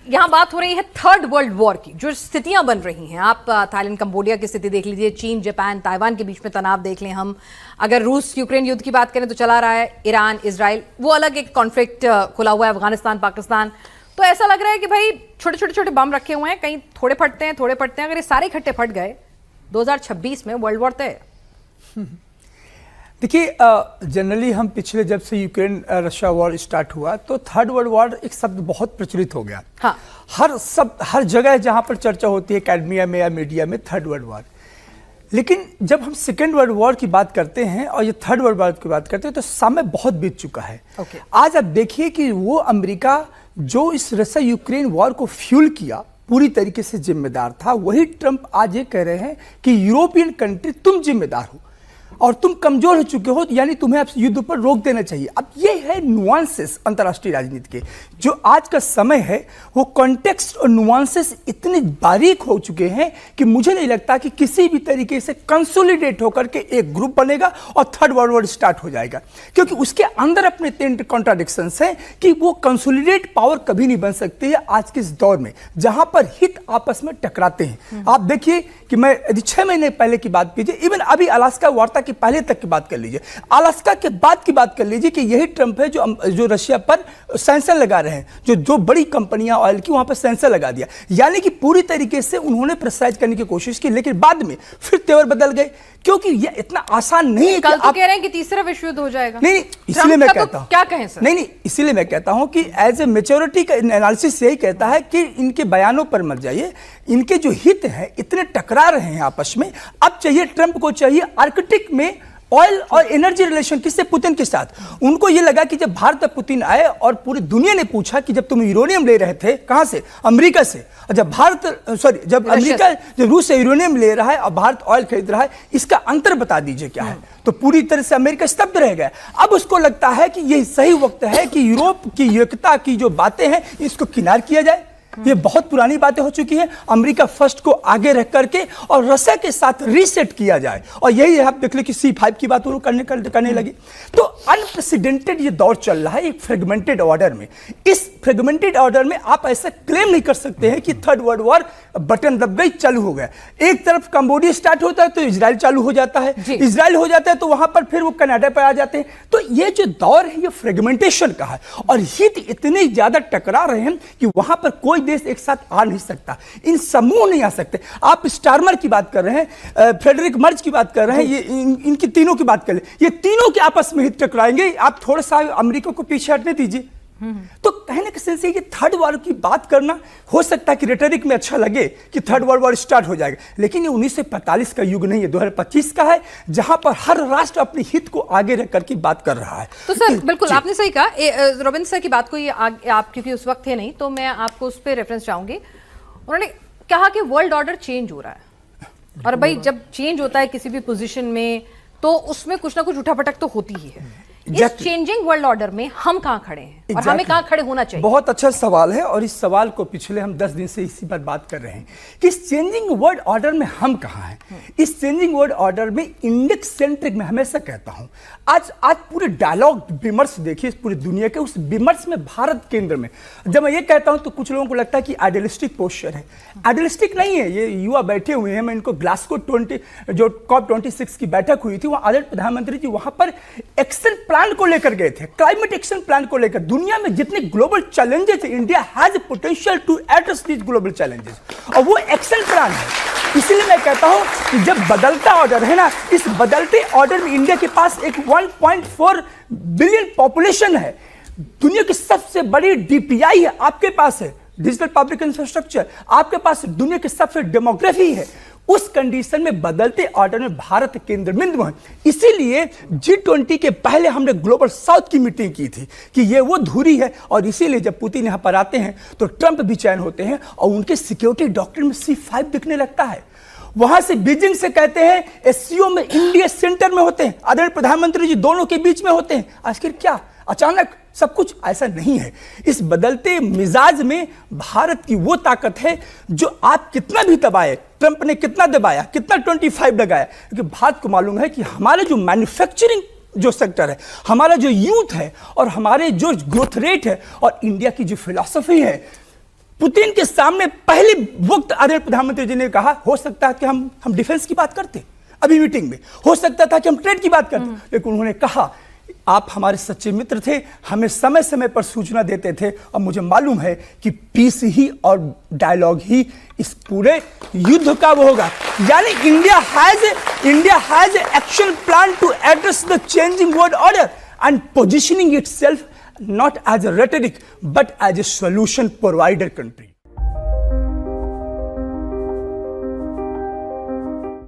यहाँ बात हो रही है थर्ड वर्ल्ड वॉर की, जो स्थितियां बन रही हैं। आप थाईलैंड कंबोडिया की स्थिति देख लीजिए, चीन जापान ताइवान के बीच में तनाव देख लें हम, अगर रूस यूक्रेन युद्ध की बात करें तो चला रहा है, ईरान इजराइल वो अलग एक कॉन्फ्लिक्ट खुला हुआ है, अफगानिस्तान पाकिस्तान। तो ऐसा लग रहा है कि भाई छोटे छोटे छोटे बम रखे हुए हैं, कहीं थोड़े फटते हैं थोड़े फटते हैं, अगर ये सारे इकट्ठे फट गए 2026 में वर्ल्ड वॉर तय। देखिए, जनरली हम पिछले जब से यूक्रेन रशिया वॉर स्टार्ट हुआ तो थर्ड वर्ल्ड वॉर एक शब्द बहुत प्रचलित हो गया। हाँ। हर जगह जहां पर चर्चा होती है एकेडमिया में या मीडिया में थर्ड वर्ल्ड वॉर। लेकिन जब हम सेकेंड वर्ल्ड वॉर की बात करते हैं और ये थर्ड वर्ल्ड वॉर की बात करते हैं तो समय बहुत बीत चुका है। आज आप देखिए कि वो अमेरिका जो इस रशिया यूक्रेन वॉर को फ्यूल किया पूरी तरीके से जिम्मेदार था, वही ट्रंप आज ये कह रहे हैं कि यूरोपियन कंट्री तुम जिम्मेदार हो और तुम कमजोर हो चुके हो, यानी तुम्हें अब युद्ध पर रोक देना चाहिए। अब ये है नुआंसेस अंतर्राष्ट्रीय राजनीति के, जो आज का समय है वो कॉन्टेक्स्ट और नुआंसेस इतने बारीक हो चुके हैं कि मुझे नहीं लगता कि किसी भी तरीके से कंसोलिडेट होकर के एक ग्रुप बनेगा और थर्ड वर्ल्ड वॉर स्टार्ट हो जाएगा, क्योंकि उसके अंदर अपने तीन कॉन्ट्राडिक्शंस हैं कि वो कंसोलिडेट पावर कभी नहीं बन सकती है आज के इस दौर में जहां पर हित आपस में टकराते हैं। आप देखिए कि मैं यदि 6 महीने पहले की बात कीजिए, इवन अभी अलास्का वार्ता के पहले तक की बात कर लीजिए, अलास्का के बाद की बात कर लीजिए कि यही ट्रंप है जो रशिया पर सैंक्शन लगा रहे हैं, जो बड़ी कंपनियां ऑयल की वहां पर सैंक्शन लगा दिया, यानी कि पूरी तरीके से उन्होंने प्रेशराइज करने की कोशिश की, लेकिन बाद में फिर तेवर बदल गए, क्योंकि ये इतना आसान नहीं है। कल तो कह रहे हैं कि तीसरा विश्व युद्ध हो जाएगा। नहीं, इसलिए मैं कहता हूं, क्या कहें सर? नहीं, इसलिए मैं कहता हूं कि एज ए मैच्योरिटी का एनालिसिस यही कहता है कि इनके बयानों पर मत जाइए, इनके जो हित हैं इतने टकरा रहे हैं आपस में। अब चाहिए ट्रंप को चाहिए आर्कटिक में ऑयल और एनर्जी रिलेशन किससे? पुतिन के साथ। उनको यह लगा कि जब भारत में पुतिन आए और पूरी दुनिया ने पूछा कि जब तुम यूरेनियम ले रहे थे कहां से? अमेरिका से, और जब अमेरिका जब रूस से यूरेनियम ले रहा है और भारत ऑयल खरीद रहा है, इसका अंतर बता दीजिए क्या है? तो पूरी तरह से अमेरिका स्तब्ध रह गया। अब उसको लगता है कि यही सही वक्त है कि यूरोप की एकता की जो बातें हैं इसको किनार किया जाए। ये बहुत पुरानी बातें हो चुकी हैं, अमेरिका फर्स्ट को आगे रख करके और रशिया के साथ रीसेट किया जाए, और यही आप देख ले कि C5 की बात वो करने लगी। तो अनप्रेसिडेंटेड ये दौर चल रहा है एक फ्रेगमेंटेड ऑर्डर में। इस फ्रेगमेंटेड ऑर्डर में आप ऐसा क्लेम नहीं कर सकते हैं कि थर्ड वर्ल्ड वॉर बटन दब गई चालू हो गया। एक तरफ कंबोडिया स्टार्ट होता है तो इजराइल चालू हो जाता है, इजराइल हो जाता है तो वहां पर फिर वो कनाडा पर आ जाते हैं। तो ये जो दौर है ये फ्रेगमेंटेशन का है, और हित इतने ज्यादा टकरा रहे हैं कि वहां पर कोई देश एक साथ आ नहीं सकता, इन समूह नहीं आ सकते। आप स्टारमर की बात कर रहे हैं, फ्रेडरिक मर्ज की बात कर रहे हैं, ये इनकी तीनों की बात कर ले, ये तीनों के आपस में हित टकराएंगे। आप थोड़ा सा अमेरिका को पीछे हटने दीजिए। तो कहने के सेंस ये थर्ड वॉर की बात करना हो सकता है कि रेटरिक में अच्छा लगे कि थर्ड वर्ल्ड वॉर स्टार्ट हो जाएगा, लेकिन ये 1945 का युग नहीं है, 2025 का है, जहां पर हर राष्ट्र अपने हित को आगे रख करके बात कर रहा है। तो सर बिल्कुल आपने सही कहा, रविंद्र सर की बात को ये आप क्योंकि उस वक्त थे नहीं तो मैं आपको उस पर रेफरेंस चाहूंगी। उन्होंने कहा कि वर्ल्ड ऑर्डर चेंज हो रहा है, और भाई जब चेंज होता है किसी भी पोजीशन में तो उसमें कुछ ना कुछ उठापटक तो होती ही है। इस चेंजिंग वर्ल्ड ऑर्डर में हम कहां खड़े हैं और हमें कहां खड़े होना चाहिए? बहुत अच्छा सवाल है, और इस सवाल को पिछले हम 10 दिन से इसी पर बात कर रहे हैं कि इस चेंजिंग वर्ल्ड ऑर्डर में हम कहां हैं। इस चेंजिंग वर्ल्ड ऑर्डर में इंडेक्स सेंट्रिक में हमेशा कहता हूं, आज पूरे डायलॉग विमर्श देखिए पूरी दुनिया के, उस विमर्श में भारत केंद्र में। जब मैं ये कहता हूं तो कुछ लोगों को लगता है कि आइडियलिस्टिक पोस्चर है, आइडियलिस्टिक नहीं है। ये युवा बैठे हुए हैं, मैं इनको ग्लासगो जो COP26 की बैठक हुई थी, वहां आदरणीय प्रधानमंत्री जी वहां पर एक्शन प्लान को लेकर गए थे, क्लाइमेट एक्शन प्लान को लेकर। दुनिया में जितने ग्लोबल चैलेंजेस है, India has potential to address these global challenges, और वो एक्शन प्लान है। इसलिए मैं कहता हूं कि जब बदलता ऑर्डर है ना, इस बदलते ऑर्डर में इंडिया के पास एक 1.4 बिलियन पॉपुलेशन है, दुनिया की सबसे बड़ी DPI है आपके पास है, डिजिटल पब्लिक इंफ्रास्ट्रक्चर आपके पास, दुनिया की सबसे डेमोग्राफी है। उस कंडीशन में बदलते ऑर्डर में भारत केंद्र बिंदु है। इसीलिए G20 के पहले हमने ग्लोबल साउथ की मीटिंग की थी कि ये वो धुरी है, और इसीलिए जब पुतिन यहां पर आते हैं तो ट्रंप भी चयन होते हैं और उनके सिक्योरिटी डॉक्ट्रिन में C5 दिखने लगता है। वहां से बीजिंग से कहते हैं SCO में इंडिया सेंटर में होते हैं, आदरणीय प्रधानमंत्री जी दोनों के बीच में होते हैं। आखिर क्या अचानक सब कुछ? ऐसा नहीं है। इस बदलते मिजाज में भारत की वो ताकत है जो आप कितना भी दबाए, ट्रंप ने कितना दबाया, कितना 25 लगाया, क्योंकि भारत को मालूम है कि हमारे जो मैन्युफैक्चरिंग जो सेक्टर है, हमारा जो यूथ है, और हमारे जो ग्रोथ रेट है, और इंडिया की जो फिलॉसफी है, पुतिन के सामने पहली वक्त आदरणीय प्रधानमंत्री जी ने कहा, हो सकता है कि हम डिफेंस की बात करते अभी मीटिंग में, हो सकता था कि हम ट्रेड की बात करते, लेकिन उन्होंने कहा आप हमारे सच्चे मित्र थे, हमें समय समय पर सूचना देते थे, और मुझे मालूम है कि पीस ही और डायलॉग ही इस पूरे युद्ध का वो होगा। यानी India has action plan to address the changing world order and positioning itself not as a rhetoric but as a solution provider country.